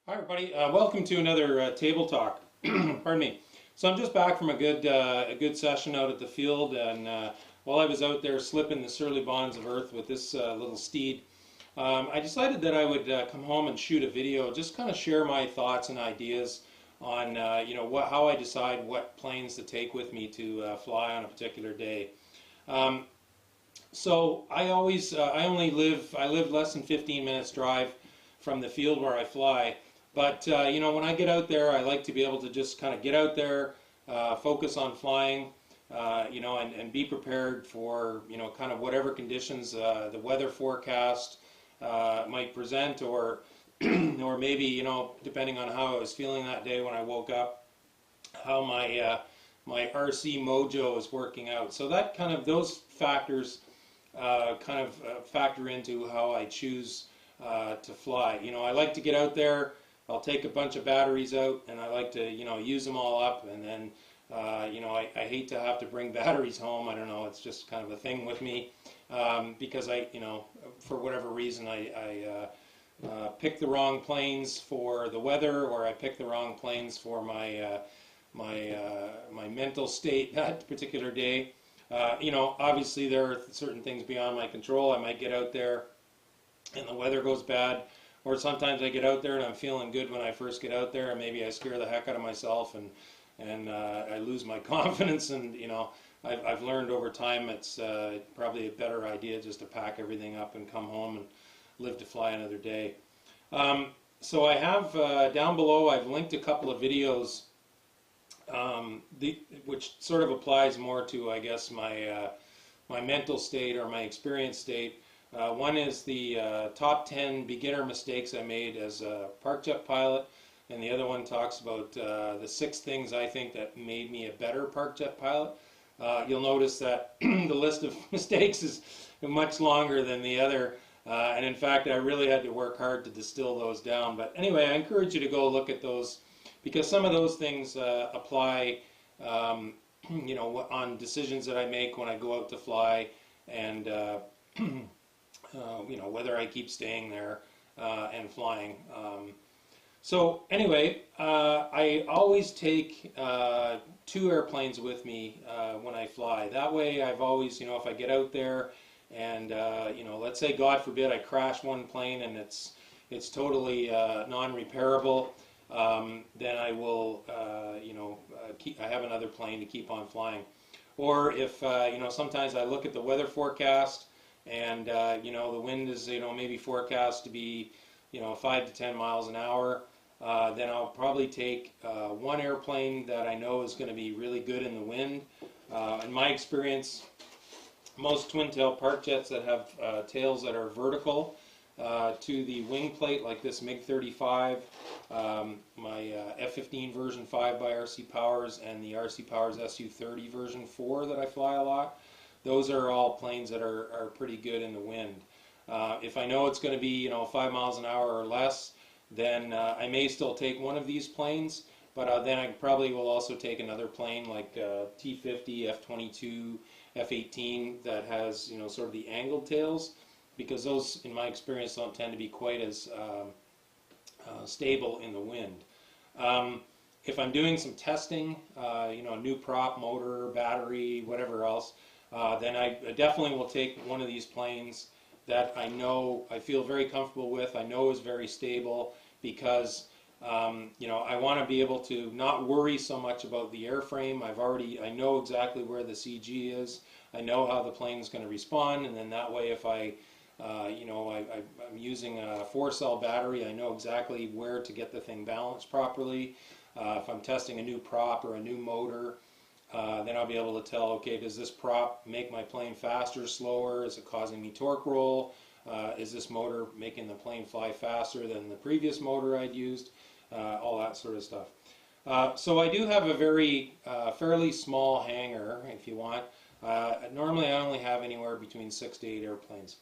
Hi everybody, welcome to another table talk. Pardon me. So I'm just back from a good session out at the field, and while I was out there slipping the surly bonds of earth with this little steed, I decided that I would come home and shoot a video, just kind of share my thoughts and ideas on how I decide what planes to take with me to fly on a particular day. So I live less than 15 minutes drive from the field where I fly. But when I get out there, I like to be able to just kind of get out there, focus on flying, and be prepared for kind of whatever conditions the weather forecast might present, or or maybe depending on how I was feeling that day when I woke up, how my RC mojo is working out. So those factors factor into how I choose to fly. I like to get out there. I'll take a bunch of batteries out, and I like to, use them all up, and then, I hate to have to bring batteries home. I don't know, it's just kind of a thing with me, because for whatever reason, I pick the wrong planes for the weather, or I pick the wrong planes for my mental state that particular day. Obviously there are certain things beyond my control. I might get out there and the weather goes bad, or sometimes I get out there and I'm feeling good when I first get out there, and maybe I scare the heck out of myself and I lose my confidence. And I've learned over time it's probably a better idea just to pack everything up and come home and live to fly another day. So I have down below, I've linked a couple of videos which sort of applies more to, I guess, my mental state or my experience state. One is the top 10 beginner mistakes I made as a park jet pilot, and the other one talks about the 6 things I think that made me a better park jet pilot. You'll notice that the list of mistakes is much longer than the other, and in fact I really had to work hard to distill those down. But anyway, I encourage you to go look at those, because some of those things apply on decisions that I make when I go out to fly, and whether I keep staying there and flying. So anyway, I always take 2 airplanes with me when I fly. That way I've always, if I get out there and, let's say, God forbid, I crash one plane and it's totally non-repairable, then I will, I have another plane to keep on flying. Or if, sometimes I look at the weather forecast, and the wind is maybe forecast to be 5 to 10 miles an hour, then I'll probably take one airplane that I know is going to be really good in the wind. In my experience, most twin tail park jets that have tails that are vertical to the wing plate, like this MiG-35, my F-15 version 5 by RC Powers, and the RC Powers Su-30 version 4 that I fly a lot, those are all planes that are pretty good in the wind. If I know it's going to be 5 miles an hour or less, then I may still take one of these planes, but then I probably will also take another plane like T-50, F-22, F-18 that has sort of the angled tails, because those, in my experience, don't tend to be quite as stable in the wind. If I'm doing some testing, a new prop, motor, battery, whatever else, then I definitely will take one of these planes that I feel very comfortable with, I know is very stable, because I want to be able to not worry so much about the airframe. I know exactly where the CG is, I know how the plane is going to respond, and then that way if I'm using a 4-cell battery, I know exactly where to get the thing balanced properly. If I'm testing a new prop or a new motor, then I'll be able to tell, okay, does this prop make my plane faster, slower? Is it causing me torque roll? Is this motor making the plane fly faster than the previous motor I'd used? All that sort of stuff. So I do have a very fairly small hangar, if you want. Normally I only have anywhere between 6 to 8 airplanes.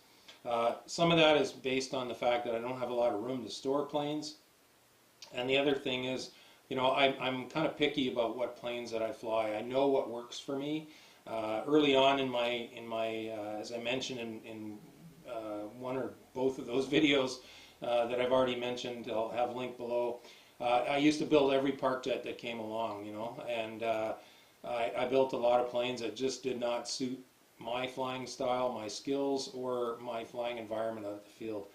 Some of that is based on the fact that I don't have a lot of room to store planes. And the other thing is, I'm kind of picky about what planes that I fly. I know what works for me. Early on in my as I mentioned in one or both of those videos, that I've already mentioned. I'll have linked below. I used to build every park jet that came along, you know, and I built a lot of planes that just did not suit my flying style, my skills, or my flying environment out of the field.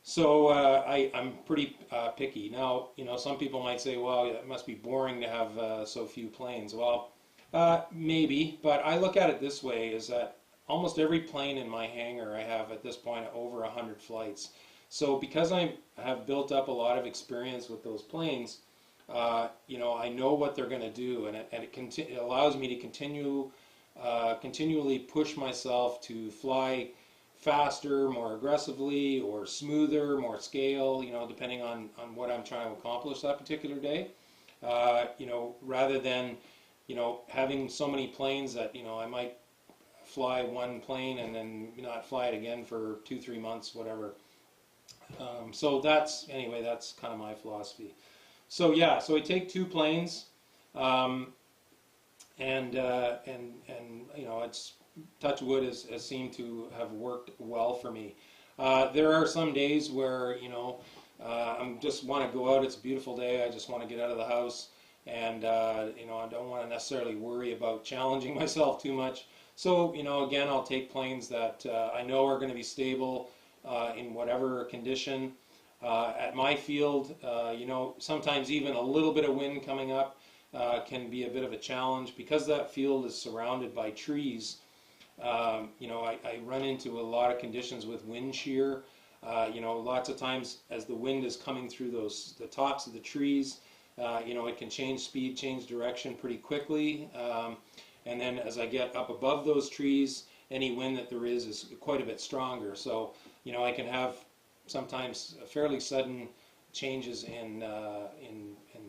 So I'm pretty picky. Now, you know, some people might say, well, it must be boring to have so few planes. Well, maybe, but I look at it this way, is that almost every plane in my hangar I have at this point over 100 flights. So because I have built up a lot of experience with those planes, you know, I know what they're going to do, and it allows me to continually push myself to fly faster, more aggressively, or smoother, more scale, you know, depending on what I'm trying to accomplish that particular day. You know, rather than, you know, having so many planes that, you know, I might fly one plane and then not fly it again for 2-3 months, whatever. So anyway, that's kind of my philosophy. So yeah, so I take 2 planes, and you know, it's, touch wood, has seemed to have worked well for me. There are some days where, you know, I just want to go out. It's a beautiful day. I just want to get out of the house, and you know, I don't want to necessarily worry about challenging myself too much. So, you know, again, I'll take planes that I know are going to be stable in whatever condition. At my field, you know, sometimes even a little bit of wind coming up can be a bit of a challenge because that field is surrounded by trees. You know, I run into a lot of conditions with wind shear. You know, lots of times as the wind is coming through the tops of the trees, you know, it can change speed, change direction pretty quickly. And then as I get up above those trees, any wind that there is quite a bit stronger. So, you know, I can have sometimes fairly sudden changes in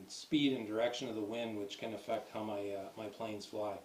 speed and direction of the wind, which can affect how my planes fly.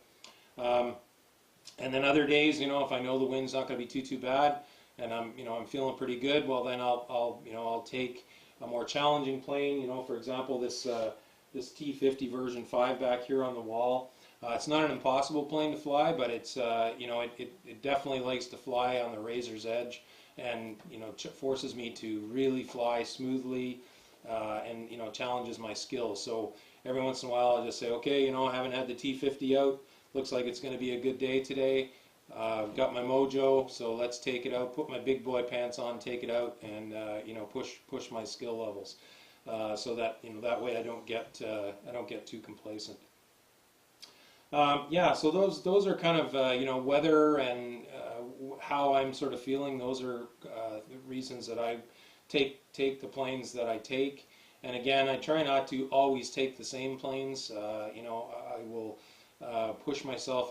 And then other days, you know, if I know the wind's not going to be too bad, and I'm feeling pretty good, well then I'll take a more challenging plane. You know, for example, this T50 version 5 back here on the wall. It's not an impossible plane to fly, but it's you know, it definitely likes to fly on the razor's edge, and you know, forces me to really fly smoothly, and you know, challenges my skills. So every once in a while, I'll just say, okay, you know, I haven't had the T50 out. Looks like it's going to be a good day today. I've got my mojo, so let's take it out. Put my big boy pants on, take it out, and you know, push my skill levels, so that, you know, that way I don't get too complacent. Yeah, so those are kind of you know, weather and how I'm sort of feeling. Those are the reasons that I take the planes that I take. And again, I try not to always take the same planes. You know, I will push myself,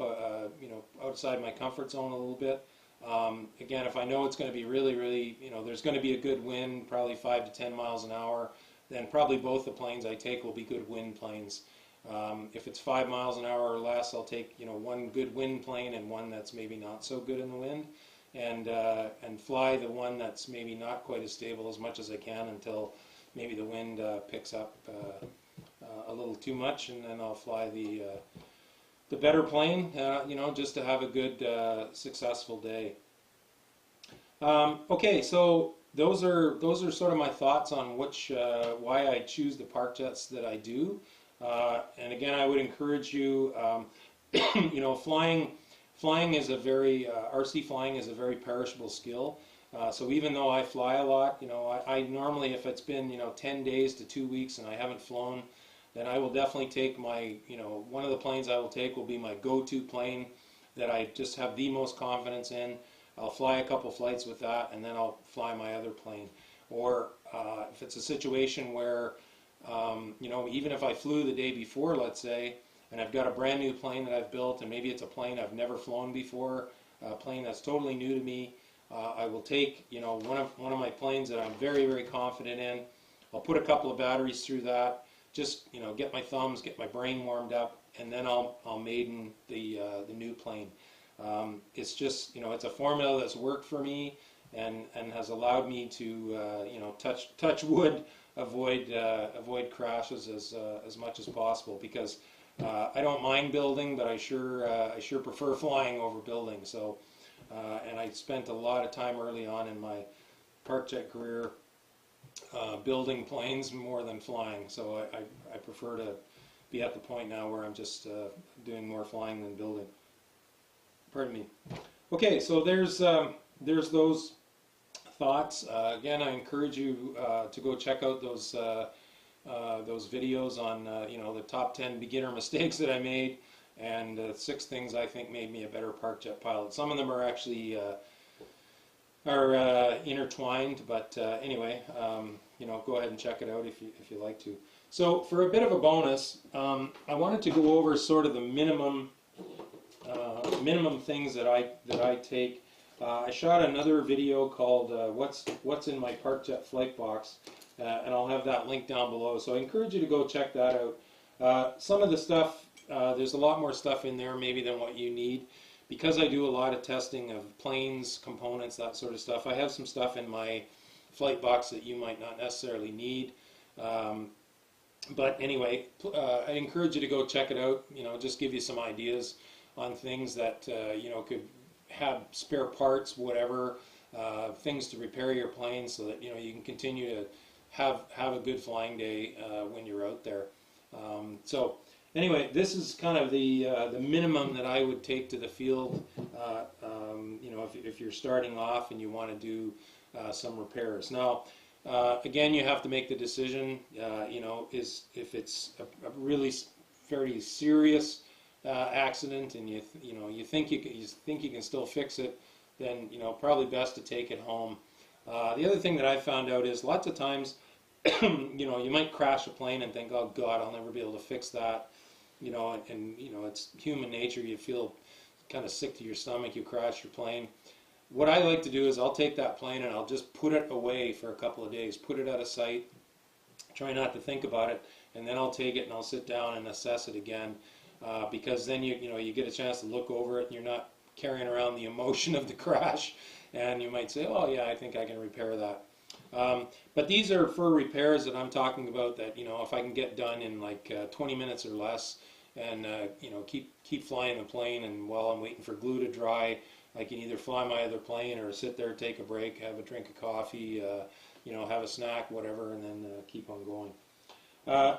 you know, outside my comfort zone a little bit. Again, if I know it's going to be really, you know, there's going to be a good wind, probably 5 to 10 miles an hour, then probably both the planes I take will be good wind planes. If it's 5 miles an hour or less, I'll take, you know, one good wind plane and one that's maybe not so good in the wind, and fly the one that's maybe not quite as stable as much as I can until maybe the wind picks up a little too much, and then I'll fly the better plane, you know, just to have a good, successful day. Okay, so those are sort of my thoughts on why I choose the park jets that I do. And again, I would encourage you, you know, flying is a very, RC flying is a very perishable skill. So even though I fly a lot, you know, I normally, if it's been, you know, 10 days to 2 weeks and I haven't flown, then I will definitely take my, you know, one of the planes I will take will be my go-to plane that I just have the most confidence in. I'll fly a couple flights with that, and then I'll fly my other plane. Or if it's a situation where, you know, even if I flew the day before, let's say, and I've got a brand new plane that I've built, and maybe it's a plane I've never flown before, a plane that's totally new to me, I will take, you know, one of my planes that I'm very confident in. I'll put a couple of batteries through that, just, you know, get my thumbs, get my brain warmed up, and then I'll maiden the new plane. It's just, you know, it's a formula that's worked for me and has allowed me to, you know, touch wood, avoid crashes as much as possible, because I don't mind building, but I sure prefer flying over building. So and I spent a lot of time early on in my park jet career building planes more than flying. So I prefer to be at the point now where I'm just doing more flying than building. Pardon me. Okay, so there's those thoughts. Again, I encourage you to go check out those videos on the top 10 beginner mistakes that I made, and 6 things I think made me a better park jet pilot. Some of them are actually intertwined, but anyway, go ahead and check it out if you like to. So for a bit of a bonus, I wanted to go over sort of the minimum things that I take. I shot another video called "What's in my park jet flight box," and I'll have that link down below. So I encourage you to go check that out. Some of the stuff, there's a lot more stuff in there maybe than what you need. Because I do a lot of testing of planes, components, that sort of stuff, I have some stuff in my flight box that you might not necessarily need. But anyway, I encourage you to go check it out. Just give you some ideas on things that could have spare parts, whatever, things to repair your plane, so that you can continue to have a good flying day when you're out there. So anyway, this is kind of the minimum that I would take to the field. If you're starting off and you want to do some repairs. Now, again, you have to make the decision. If it's a really very serious accident, and you think you can still fix it, then probably best to take it home. The other thing that I found out is lots of times, you might crash a plane and think, oh God, I'll never be able to fix that. It's human nature. You feel kind of sick to your stomach. You crash your plane. What I like to do is I'll take that plane and I'll just put it away for a couple of days. Put it out of sight. Try not to think about it, and then I'll take it and I'll sit down and assess it again. Because then you get a chance to look over it, and you're not carrying around the emotion of the crash, and you might say, oh yeah, I think I can repair that. But these are for repairs that I'm talking about that if I can get done in like 20 minutes or less, and keep flying the plane, and while I'm waiting for glue to dry, I can either fly my other plane or sit there, take a break, have a drink of coffee, have a snack, whatever, and then keep on going.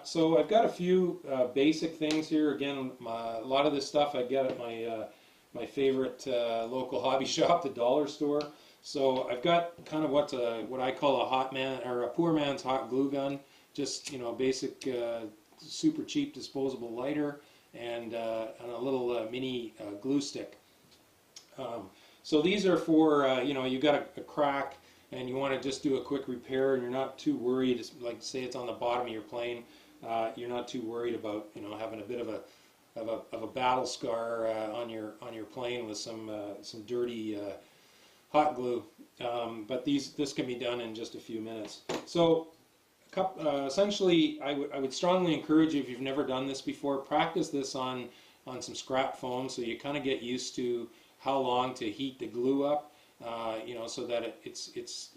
So I've got a few basic things here. Again, a lot of this stuff I get at my favorite local hobby shop, the dollar store. So I've got kind of what I call a poor man's hot glue gun. Just basic, super cheap disposable lighter, and a little mini glue stick. So these are for you got a crack, and you want to just do a quick repair, and you're not too worried. It's like, say it's on the bottom of your plane, you're not too worried about having a bit of a battle scar on your plane with some dirty hot glue. But this can be done in just a few minutes. So essentially, I would strongly encourage you, if you've never done this before, practice this on some scrap foam, so you kind of get used to how long to heat the glue up. So that it's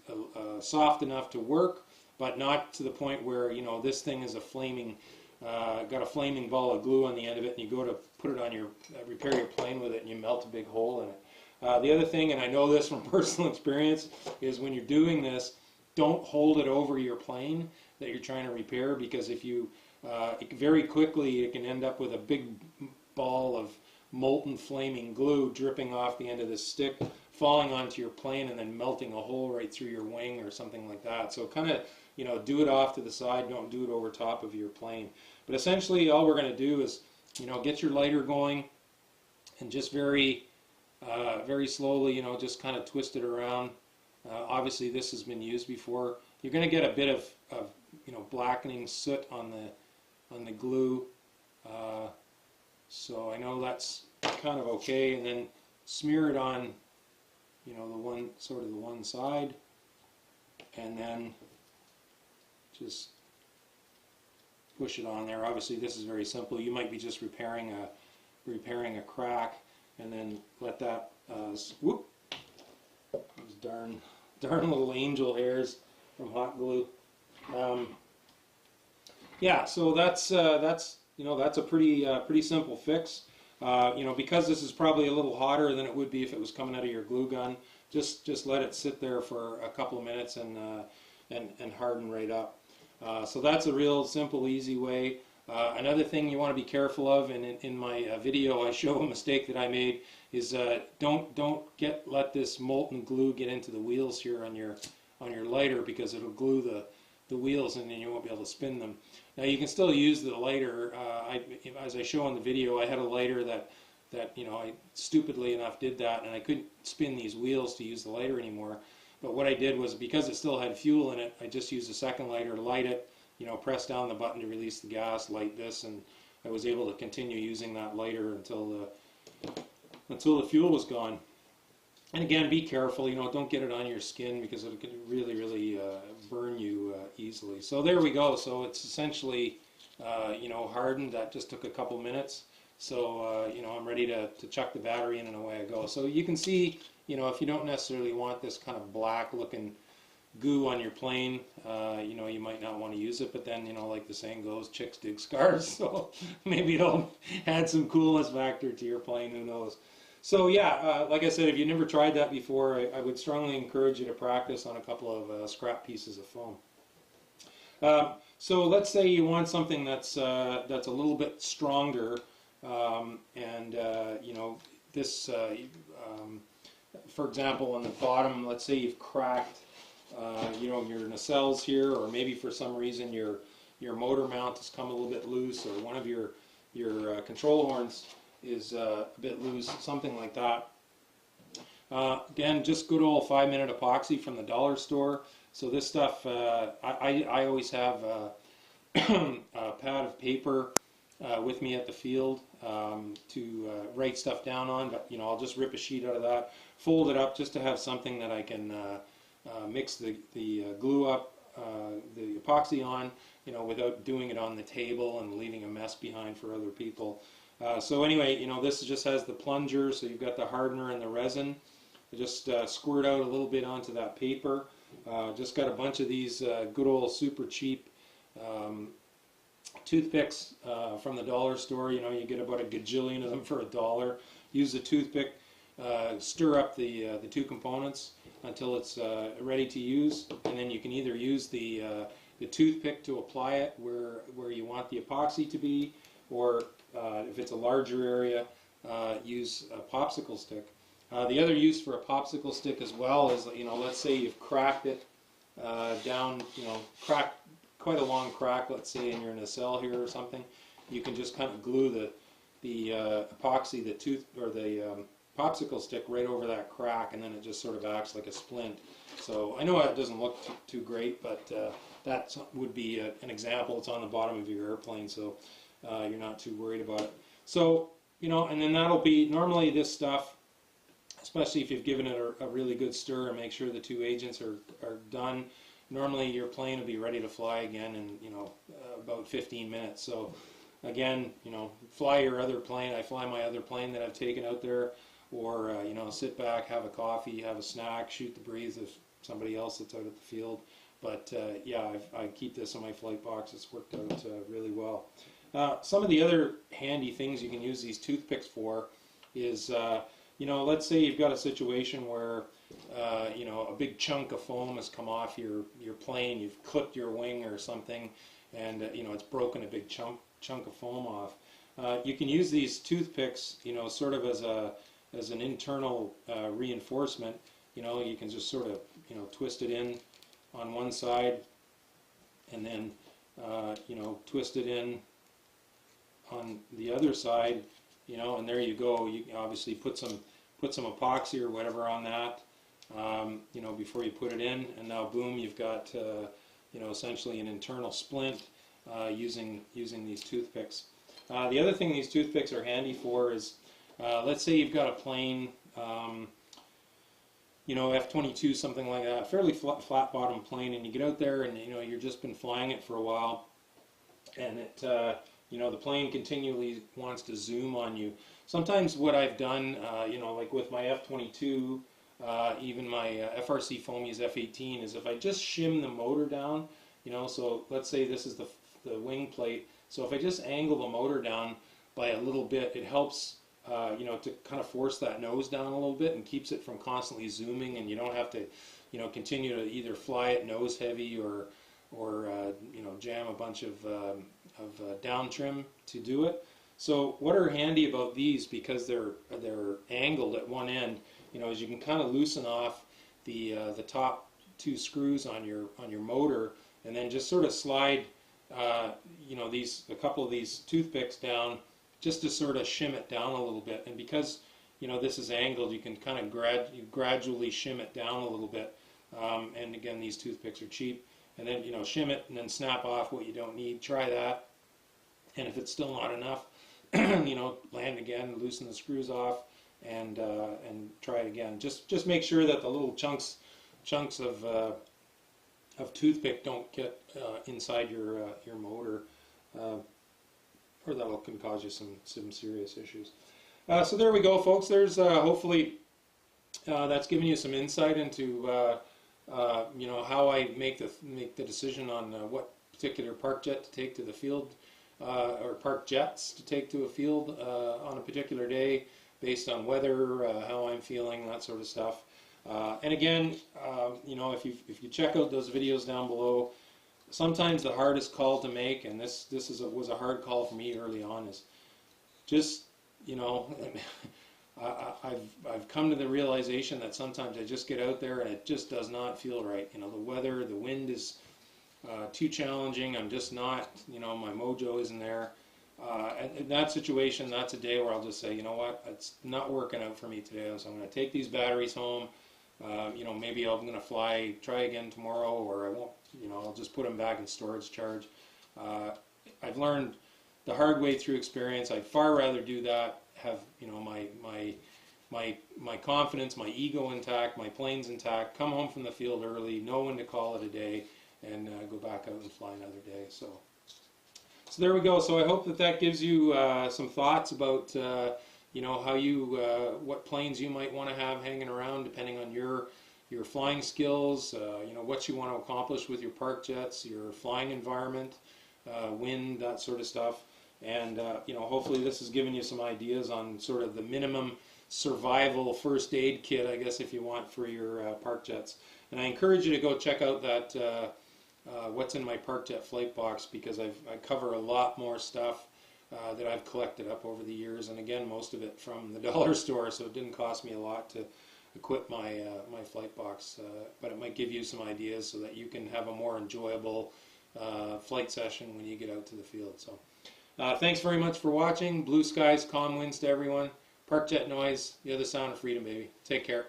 soft enough to work, but not to the point where this thing is got a flaming ball of glue on the end of it, and you go to put it on repair your plane with it, and you melt a big hole in it. The other thing, and I know this from personal experience, is when you're doing this, don't hold it over your plane that you're trying to repair, because if you very quickly it can end up with a big ball of molten flaming glue dripping off the end of this stick, falling onto your plane, and then melting a hole right through your wing or something like that. So kind of do it off to the side. Don't do it over top of your plane. But essentially all we're going to do is get your lighter going, and just very slowly just kind of twist it around. Obviously this has been used before. You're going to get a bit of blackening soot on the glue. So I know that's kind of okay, and then smear it on the one side, and then just push it on there. Obviously this is very simple. You might be just repairing a crack, and then let that whoop, those darn little angel hairs from hot glue. Yeah, so that's a pretty simple fix. Because this is probably a little hotter than it would be if it was coming out of your glue gun, just let it sit there for a couple of minutes, and and harden right up. So that's a real simple, easy way. Another thing you want to be careful of, and in my video I show a mistake that I made, is don't let this molten glue get into the wheels here on your lighter, because it'll glue the wheels and then you won't be able to spin them. Now you can still use the lighter. As I show in the video, I had a lighter that I stupidly enough did that, and I couldn't spin these wheels to use the lighter anymore. But what I did was, because it still had fuel in it, I just used a second lighter to light it, press down the button to release the gas, light this, and I was able to continue using that lighter until the fuel was gone. And again, be careful, don't get it on your skin, because it could really burn you easily. So there we go. So it's essentially hardened. That just took a couple minutes. So I'm ready to chuck the battery in and away I go. So you can see, if you don't necessarily want this kind of black looking goo on your plane, you might not want to use it. But then, like the saying goes, chicks dig scars. So maybe it'll add some coolness factor to your plane. Who knows? So yeah, like I said, if you've never tried that before, I would strongly encourage you to practice on a couple of scrap pieces of foam. So let's say you want something that's a little bit stronger, this, for example, on the bottom, let's say you've cracked, your nacelles here, or maybe for some reason your motor mount has come a little bit loose, or one of your control horns is a bit loose, something like that. Again, just good old 5-minute epoxy from the dollar store. So this stuff, I always have a pad of paper with me at the field to write stuff down on, but I'll just rip a sheet out of that, fold it up just to have something that I can mix the glue up, the epoxy on, without doing it on the table and leaving a mess behind for other people. So anyway, this just has the plunger, so you've got the hardener and the resin. I just squirt out a little bit onto that paper. Just got a bunch of these good old super cheap toothpicks from the dollar store. You get about a gajillion of them for $1. Use the toothpick, stir up the two components until it's ready to use, and then you can either use the toothpick to apply it where you want the epoxy to be, or if it's a larger area, use a popsicle stick. The other use for a popsicle stick as well is, let's say you've cracked it down, cracked quite a long crack, let's say in your nacelle here or something. You can just kind of glue the epoxy, the popsicle stick right over that crack, and then it just sort of acts like a splint. So I know it doesn't look too great, but that would be an example. It's on the bottom of your airplane, so you're not too worried about it. So, and then that'll be, normally this stuff, especially if you've given it a really good stir and make sure the two agents are done, normally your plane will be ready to fly again in, about 15 minutes. So again, fly your other plane. I fly my other plane that I've taken out there, or, sit back, have a coffee, have a snack, shoot the breeze if somebody else that's out at the field. But yeah, I keep this in my flight box. It's worked out really well. Some of the other handy things you can use these toothpicks for is, let's say you've got a situation where, a big chunk of foam has come off your plane, you've clipped your wing or something, and, it's broken a big chunk of foam off. You can use these toothpicks, sort of as an internal reinforcement. You can just sort of, twist it in on one side, and then, twist it in on the other side, and there you go. You can obviously put some epoxy or whatever on that, before you put it in, and now boom, you've got essentially an internal splint using these toothpicks. The other thing these toothpicks are handy for is, let's say you've got a plane, F-22, something like that, fairly flat bottom plane, and you get out there and you've just been flying it for a while, and it the plane continually wants to zoom on you. Sometimes what I've done, like with my F-22, even my FRC Foamies F-18, is if I just shim the motor down, so let's say this is the wing plate, so if I just angle the motor down by a little bit, it helps you know, to kind of force that nose down a little bit and keeps it from constantly zooming, and you don't have to, you know, continue to either fly it nose heavy or you know, jam a bunch of down trim to do it. So what are handy about these, because they're angled at one end, you know, is you can kind of loosen off the top two screws on your motor, and then just sort of slide you know, a couple of these toothpicks down, just to sort of shim it down a little bit. And because, you know, this is angled, you can kind of gradually shim it down a little bit. And again, these toothpicks are cheap. And then, you know, shim it and then snap off what you don't need. Try that. And if it's still not enough, you know, land again, loosen the screws off, and try it again. Just make sure that the little chunks of toothpick don't get inside your motor, or that can cause you some serious issues. So there we go, folks. There's hopefully that's given you some insight into you know, how I make the decision on what particular park jet to take to the field, or park jets to take to a field on a particular day, based on weather, how I'm feeling, that sort of stuff. And again, you know, if you check out those videos down below, sometimes the hardest call to make, and this was a hard call for me early on, is just, you know, I've come to the realization that sometimes I just get out there and it just does not feel right. You know, the weather, the wind is too challenging. I'm just not, you know, my mojo isn't there. And in that situation, that's a day where I'll just say, you know what, it's not working out for me today, so I'm going to take these batteries home. You know, maybe I'm going to try again tomorrow, or I won't, you know, I'll just put them back in storage charge. I've learned the hard way through experience. I'd far rather do that, have, you know, my confidence, my ego intact, my planes intact, come home from the field early, know when to call it a day, and go back out and fly another day. So there we go. So I hope that gives you some thoughts about you know, how what planes you might want to have hanging around, depending on your flying skills, you know, what you want to accomplish with your park jets, your flying environment, wind, that sort of stuff. And you know, hopefully this has given you some ideas on sort of the minimum survival first aid kit, I guess, if you want, for your park jets. And I encourage you to go check out that what's in my park jet flight box, because I cover a lot more stuff that I've collected up over the years, and again, most of it from the dollar store, so it didn't cost me a lot to equip my my flight box, but it might give you some ideas so that you can have a more enjoyable flight session when you get out to the field. So thanks very much for watching. Blue skies, calm winds to everyone. Park jet noise, you're the sound of freedom, baby. Take care.